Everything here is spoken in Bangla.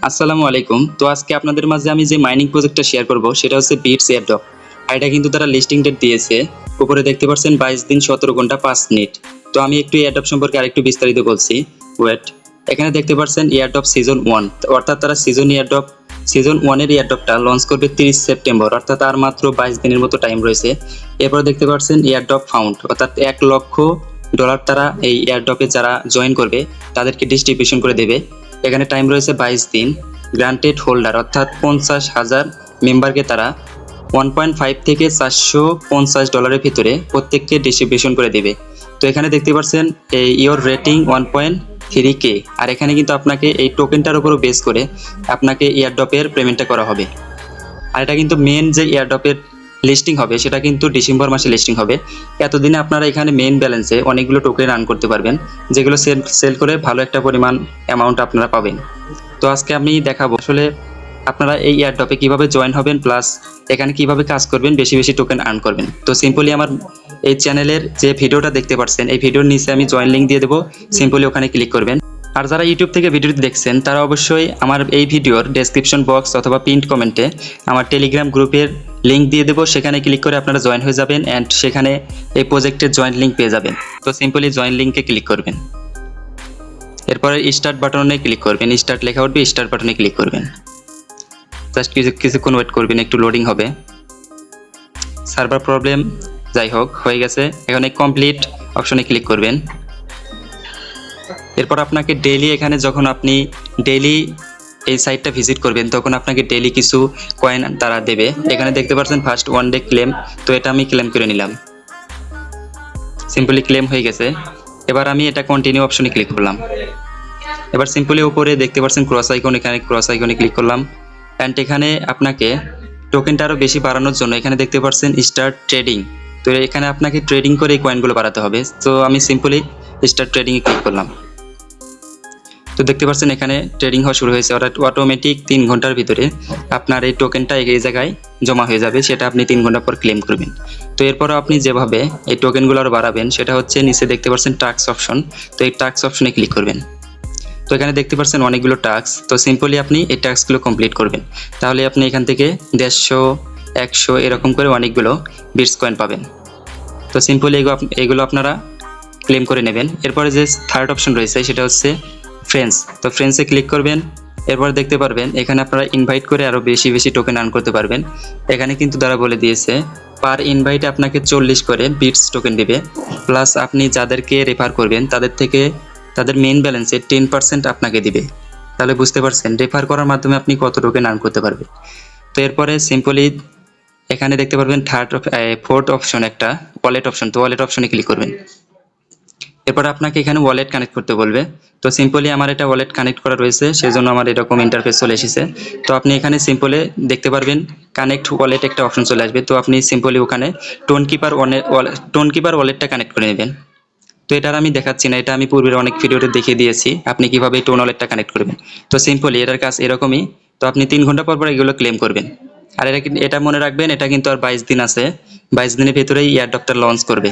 আসসালামু আলাইকুম। তো আজকে আপনাদের মাঝে আমি যে মাইনিং প্রজেক্টটা শেয়ার করব সেটা হচ্ছে বিটস এয়ারড্রপ। আর এটা কিন্তু তারা লিস্টিং ডেট দিয়েছে। উপরে দেখতে পাচ্ছেন 22 দিন 17 ঘন্টা 5 মিনিট। তো আমি একটু এয়ারড্রপ সম্পর্কে আরেকটু বিস্তারিত বলছি। ওয়েট, এখানে দেখতে পাচ্ছেন এয়ারড্রপ সিজন 1, অর্থাৎ তারা সিজন 1 এর এয়ারড্রপটা লঞ্চ করবে 30 সেপ্টেম্বর, অর্থাৎ আর মাত্র 22 দিনের মতো টাইম রয়েছে। এরপর দেখতে পাচ্ছেন এয়ারড্রপ ফাউন্ড, অর্থাৎ $1,00,000 তারা এই এয়ারড্রপে যারা জয়েন করবে তাদেরকে ডিস্ট্রিবিউশন করে দেবে। এখানে টাইম রয়েছে 22 দিন। গ্রান্টেড হোল্ডার অর্থাৎ 50,000 মেম্বারকে তারা 1.5 থেকে $450 ভিতরে প্রত্যেককে ডিস্ট্রিবিউশন করে দেবে। তো এখানে দেখতে পাচ্ছেন এই ইওর রেটিং 1.3K, আর এখানে কিন্তু আপনাকে এই টোকেনটার উপর বেস করে আপনাকে এয়ারড্রপের পেমেন্টটা করা হবে। আর এটা কিন্তু মেন যে এয়ারড্রপের লিস্টিং হবে সেটা কিন্তু ডিসেম্বর মাসে লিস্টিং হবে। এতদিনে আপনারা এখানে মেইন ব্যালেন্সে অনেকগুলো টোকেন আর্ন করতে পারবেন, যেগুলো সেল করে ভালো একটা পরিমাণ অ্যামাউন্ট আপনারা পাবেন। তো আজকে আমি দেখাবো আসলে আপনারা এই এয়ারড্রপে কিভাবে জয়েন হবেন, প্লাস এখানে কিভাবে কাজ করবেন, বেশি বেশি টোকেন আর্ন করবেন। তো সিম্পলি আমার এই চ্যানেলের যে ভিডিওটা দেখতে পাচ্ছেন এই ভিডিওর নিচে আমি জয়েন লিঙ্ক দিয়ে দেবো, সিম্পলি ওখানে ক্লিক করবেন। আর যারা ইউটিউব থেকে ভিডিওটি দেখছেন তারা অবশ্যই আমার এই ভিডিওর ডেসক্রিপশন বক্স অথবা পিন্ড কমেন্টে আমার টেলিগ্রাম গ্রুপের লিঙ্ক দিয়ে দেবো, সেখানে ক্লিক করে আপনারা জয়েন হয়ে যাবেন অ্যান্ড সেখানে এই প্রজেক্টের জয়েন লিঙ্ক পেয়ে যাবেন। তো সিম্পলি জয়েন লিঙ্কে ক্লিক করবেন, এরপরে স্টার্ট বাটনে ক্লিক করবেন, স্টার্ট লেখা উঠবে, স্টার্ট বাটনে ক্লিক করবেন। জাস্ট কিছুক্ষণ ওয়েট করবেন, একটু লোডিং হবে, সার্ভার প্রবলেম, যাই হোক হয়ে গেছে। এখন এই কমপ্লিট অপশনে ক্লিক করবেন। এরপর আপনাকে ডেইলি এখানে যখন আপনি ডেইলি এই সাইটটা ভিজিট করবেন তখন আপনাকে ডেইলি কিছু কয়েন তারা দেবে। এখানে দেখতে পাচ্ছেন ফার্স্ট 1 ডে ক্লেম, তো এটা আমি ক্লেম করে নিলাম, সিম্পলি ক্লেম হয়ে গেছে। এবার আমি এটা কন্টিনিউ অপশনে ক্লিক করলাম। এবার সিম্পলি উপরে দেখতে পাচ্ছেন ক্রস আইকন, এখানে ক্রস আইকনে ক্লিক করলাম অ্যান্ড এখানে আপনাকে টোকেনটা আরও বেশি বাড়ানোর জন্য এখানে দেখতে পাচ্ছেন স্টার্ট ট্রেডিং। তো এখানে আপনাকে ট্রেডিং করে এই কয়েনগুলো বাড়াতে হবে। তো আমি সিম্পলি স্টার্ট ট্রেডিংয়ে ক্লিক করলাম। তো দেখতে পাচ্ছেন এখানে ট্রেডিং হওয়া শুরু হয়েছে, অটোমেটিক 3 ঘন্টার ভিতরে আপনার এই টোকেনটা এই জায়গায় জমা হয়ে যাবে, সেটা আপনি 3 ঘন্টা পর ক্লেম করবেন। তো এরপরও আপনি যেভাবে এই টোকেনগুলো আরও বাড়াবেন সেটা হচ্ছে নিচে দেখতে পাচ্ছেন টাস্ক অপশন, তো এই টাস্ক অপশনে ক্লিক করবেন। তো এখানে দেখতে পাচ্ছেন অনেকগুলো টাস্ক, তো সিম্পলি আপনি এই টাস্কগুলো কমপ্লিট করবেন, তাহলে আপনি এখান থেকে 150, 100 এরকম করে অনেকগুলো বিটস কয়েন পাবেন। তো সিম্পলি এগুলো আপনারা ক্লেম করে নেবেন। এরপরে যে থার্ড অপশন রয়েছে সেটা হচ্ছে ফ্রেন্ডস, তো ফ্রেন্ডসে ক্লিক করবেন। এরপর দেখতে পারবেন এখানে আপনারা ইনভাইট করে আরও বেশি বেশি টোকেন আর্ন করতে পারবেন। এখানে কিন্তু তারা বলে দিয়েছে পার ইনভাইটে আপনাকে 40 করে বিটস টোকেন দিবে, প্লাস আপনি যাদেরকে রেফার করবেন তাদের থেকে তাদের মেইন ব্যালেন্সে 10% আপনাকে দিবে। তাহলে বুঝতে পারছেন রেফার করার মাধ্যমে আপনি কত টোকেন আর্ন করতে পারবেন। তো এরপরে সিম্পলি এখানে দেখতে পারবেন ফোর্থ অপশন একটা ওয়ালেট অপশন, তো ওয়ালেট অপশনে ক্লিক করবেন। এরপর আপনাকে এখানে ওয়ালেট কানেক্ট করতে বলবে। তো সিম্পলি আমার এটা ওয়ালেট কানেক্ট করা রয়েছে, সেজন্য আমার এরকম ইন্টারফেস চলে এসেছে। তো আপনি এখানে সিম্পলি দেখতে পারবেন কানেক্ট ওয়ালেট একটা অপশন চলে আসবে, তো আপনি সিম্পলি ওখানে টোন কিপার ওয়ালেটটা কানেক্ট করে নেবেন। তো এটা আমি দেখাচ্ছি না, এটা আমি পূর্বের অনেক ভিডিওতে দেখিয়ে দিয়েছি আপনি কিভাবে টোন ওয়ালেটটা কানেক্ট করবেন। তো সিম্পলি এটার কাজ এরকমই। তো আপনি 3 ঘন্টা পর এগুলো ক্লেম করবেন। আর এটা মনে রাখবেন এটা কিন্তু আর 22 দিন আছে, 22 দিনের ভিতরেই এয়ারড্রপটা লঞ্চ করবে।